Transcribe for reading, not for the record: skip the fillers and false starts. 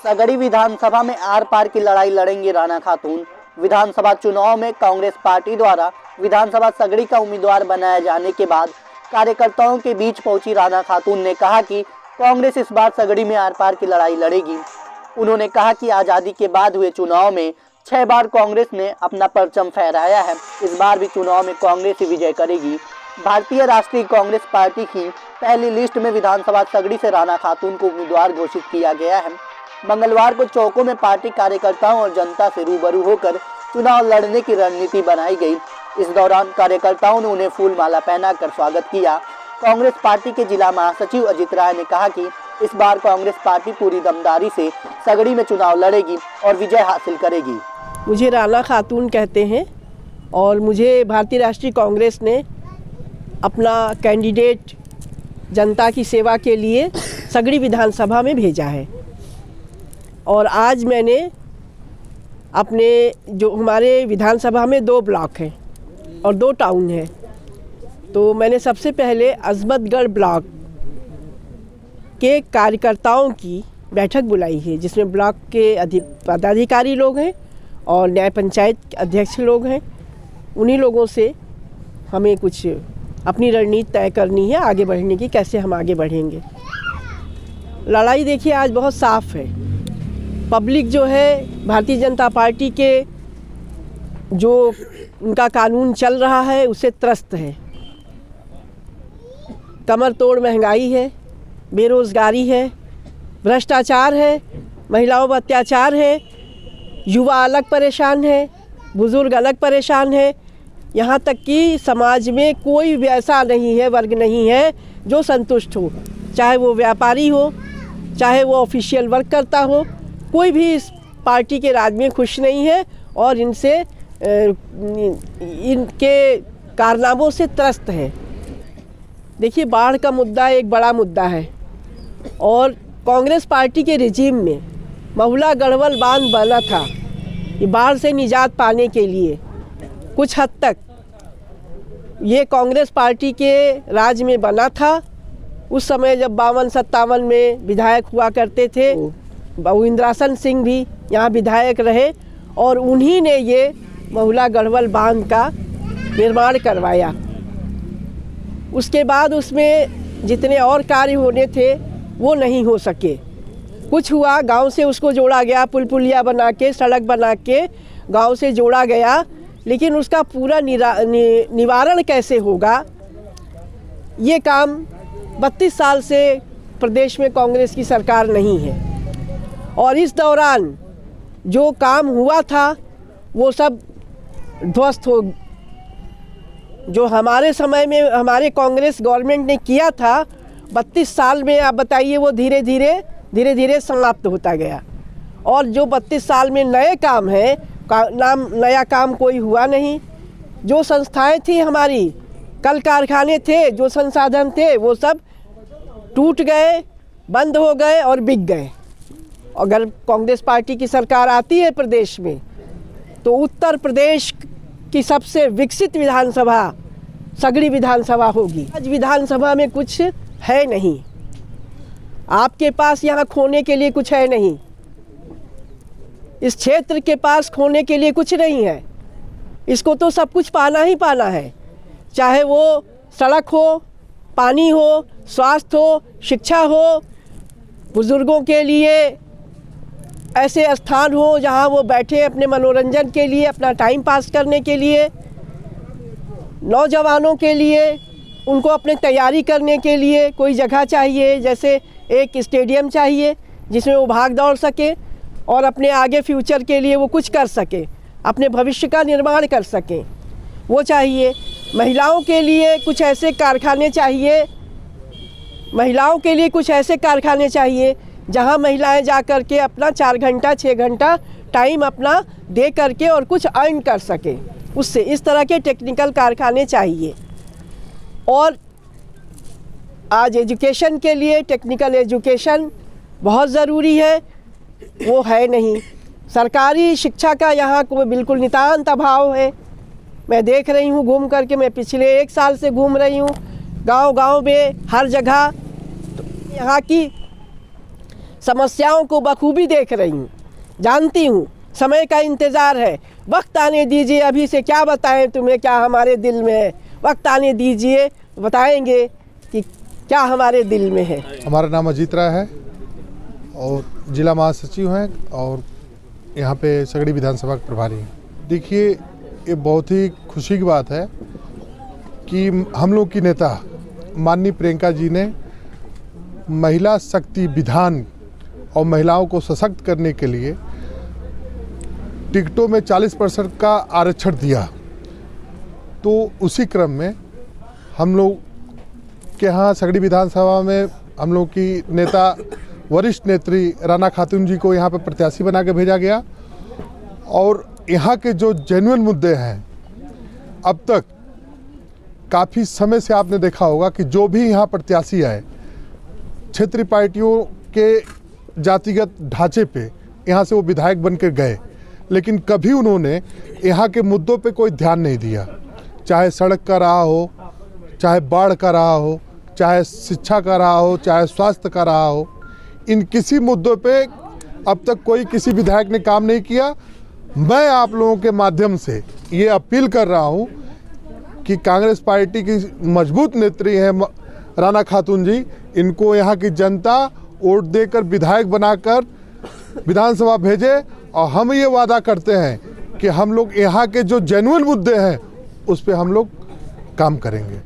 सगड़ी विधानसभा में आर पार की लड़ाई लड़ेंगी राणा खातून। विधानसभा चुनाव में कांग्रेस पार्टी द्वारा विधानसभा सगड़ी का उम्मीदवार बनाया जाने के बाद कार्यकर्ताओं के बीच पहुंची राणा खातून ने कहा कि कांग्रेस इस बार सगड़ी में आर पार की लड़ाई लड़ेगी। उन्होंने कहा कि आज़ादी के बाद हुए चुनाव में 6 बार कांग्रेस ने अपना परचम फहराया है, इस बार भी चुनाव में कांग्रेस ही विजय करेगी। भारतीय राष्ट्रीय कांग्रेस पार्टी की पहली लिस्ट में विधानसभा सगड़ी से राणा खातून को उम्मीदवार घोषित किया गया है। मंगलवार को चौकों में पार्टी कार्यकर्ताओं और जनता से रूबरू होकर चुनाव लड़ने की रणनीति बनाई गई। इस दौरान कार्यकर्ताओं ने उन्हें फूल माला पहनाकर स्वागत किया। कांग्रेस पार्टी के जिला महासचिव अजित राय ने कहा कि इस बार कांग्रेस पार्टी पूरी दमदारी से सगड़ी में चुनाव लड़ेगी और विजय हासिल करेगी। मुझे राणा खातून कहते हैं और मुझे भारतीय राष्ट्रीय कांग्रेस ने अपना कैंडिडेट जनता की सेवा के लिए सगड़ी विधानसभा में भेजा है। और आज मैंने अपने जो हमारे विधानसभा में 2 ब्लॉक हैं और 2 टाउन हैं, तो मैंने सबसे पहले अजमतगढ़ ब्लॉक के कार्यकर्ताओं की बैठक बुलाई है, जिसमें ब्लॉक के पदाधिकारी लोग हैं और न्याय पंचायत अध्यक्ष लोग हैं। उन्हीं लोगों से हमें कुछ अपनी रणनीति तय करनी है आगे बढ़ने की, कैसे हम आगे बढ़ेंगे। लड़ाई देखिए आज बहुत साफ है। पब्लिक जो है भारतीय जनता पार्टी के जो उनका कानून चल रहा है उससे त्रस्त है। कमर तोड़ महंगाई है, बेरोज़गारी है, भ्रष्टाचार है, महिलाओं पर अत्याचार है, युवा अलग परेशान है, बुज़ुर्ग अलग परेशान है। यहाँ तक कि समाज में कोई भी ऐसा नहीं है, वर्ग नहीं है जो संतुष्ट हो, चाहे वो व्यापारी हो, चाहे वो ऑफिशियल वर्क करता हो, कोई भी इस पार्टी के राज में खुश नहीं है और इनके कारनामों से त्रस्त है। देखिए, बाढ़ का मुद्दा एक बड़ा मुद्दा है और कांग्रेस पार्टी के रिजीम में महुला गढ़वाल बांध बना था ये बाढ़ से निजात पाने के लिए। कुछ हद तक ये कांग्रेस पार्टी के राज में बना था। उस समय जब 52-57 में विधायक हुआ करते थे, इंद्रासन सिंह भी यहाँ विधायक रहे और उन्हीं ने ये महुला गढ़वाल बांध का निर्माण करवाया। उसके बाद उसमें जितने और कार्य होने थे वो नहीं हो सके। कुछ हुआ, गांव से उसको जोड़ा गया, पुल पुलिया बना के, सड़क बना के गांव से जोड़ा गया, लेकिन उसका पूरा निवारण कैसे होगा, ये काम 32 साल से प्रदेश में कांग्रेस की सरकार नहीं है। और इस दौरान जो काम हुआ था वो सब ध्वस्त हो। जो हमारे समय में हमारे कांग्रेस गवर्नमेंट ने किया था 32 साल में, आप बताइए, वो धीरे धीरे समाप्त होता गया। और जो 32 साल में नए काम हैं, नया काम कोई हुआ नहीं। जो संस्थाएं थी हमारी, कल कारखाने थे, जो संसाधन थे, वो सब टूट गए, बंद हो गए और बिक गए। अगर कांग्रेस पार्टी की सरकार आती है प्रदेश में तो उत्तर प्रदेश की सबसे विकसित विधानसभा सगड़ी विधानसभा होगी। आज विधानसभा में कुछ है नहीं, आपके पास यहाँ खोने के लिए कुछ है नहीं, इस क्षेत्र के पास खोने के लिए कुछ नहीं है। इसको तो सब कुछ पाना ही पाना है, चाहे वो सड़क हो, पानी हो, स्वास्थ्य हो, शिक्षा हो, बुज़ुर्गों के लिए ऐसे स्थान हो जहाँ वो बैठे अपने मनोरंजन के लिए, अपना टाइम पास करने के लिए, नौजवानों के लिए उनको अपने तैयारी करने के लिए कोई जगह चाहिए। जैसे एक स्टेडियम चाहिए जिसमें वो भाग दौड़ सके और अपने आगे फ्यूचर के लिए वो कुछ कर सके, अपने भविष्य का निर्माण कर सकें, वो चाहिए। महिलाओं के लिए कुछ ऐसे कारखाने चाहिए, महिलाओं के लिए कुछ ऐसे कारखाने चाहिए जहां महिलाएं जा कर के अपना 4 घंटा 6 घंटा टाइम अपना दे करके और कुछ अर्न कर सकें उससे। इस तरह के टेक्निकल कारखाने चाहिए। और आज एजुकेशन के लिए टेक्निकल एजुकेशन बहुत ज़रूरी है, वो है नहीं। सरकारी शिक्षा का यहाँ को बिल्कुल नितांत अभाव है। मैं देख रही हूँ घूम करके, मैं पिछले 1 साल से घूम रही हूँ गांव-गांव में, हर जगह। तो यहाँ की समस्याओं को बखूबी देख रही हूँ, जानती हूँ। समय का इंतज़ार है, वक्त आने दीजिए। अभी से क्या बताएं तुम्हें क्या हमारे दिल में है, वक्त आने दीजिए, बताएंगे कि क्या हमारे दिल में है। हमारा नाम अजीत राय है और जिला महासचिव हैं और यहाँ पे सगड़ी विधानसभा के प्रभारी हैं। देखिए, ये बहुत ही खुशी की बात है कि हम लोग की नेता माननीय प्रियंका जी ने महिला शक्ति विधान और महिलाओं को सशक्त करने के लिए टिकटों में 40% का आरक्षण दिया। तो उसी क्रम में हम लोग के यहाँ सगड़ी विधानसभा में हम लोग की नेता वरिष्ठ नेत्री राणा खातून जी को यहाँ पर प्रत्याशी बना के भेजा गया और यहाँ के जो जेन्युइन मुद्दे हैं, अब तक काफ़ी समय से आपने देखा होगा कि जो भी यहाँ प्रत्याशी आए क्षेत्रीय पार्टियों के जातिगत ढांचे पे यहाँ से वो विधायक बन के गए, लेकिन कभी उन्होंने यहाँ के मुद्दों पे कोई ध्यान नहीं दिया। चाहे सड़क का रहा हो, चाहे बाढ़ का रहा हो, चाहे शिक्षा का रहा हो, चाहे स्वास्थ्य का रहा हो, इन किसी मुद्दों पे अब तक कोई किसी विधायक ने काम नहीं किया। मैं आप लोगों के माध्यम से ये अपील कर रहा हूँ कि कांग्रेस पार्टी की मजबूत नेत्री हैं राणा खातून जी, इनको यहाँ की जनता वोट देकर विधायक बनाकर विधानसभा भेजे और हम ये वादा करते हैं कि हम लोग यहाँ के जो जेन्युइन मुद्दे हैं उस पर हम लोग काम करेंगे।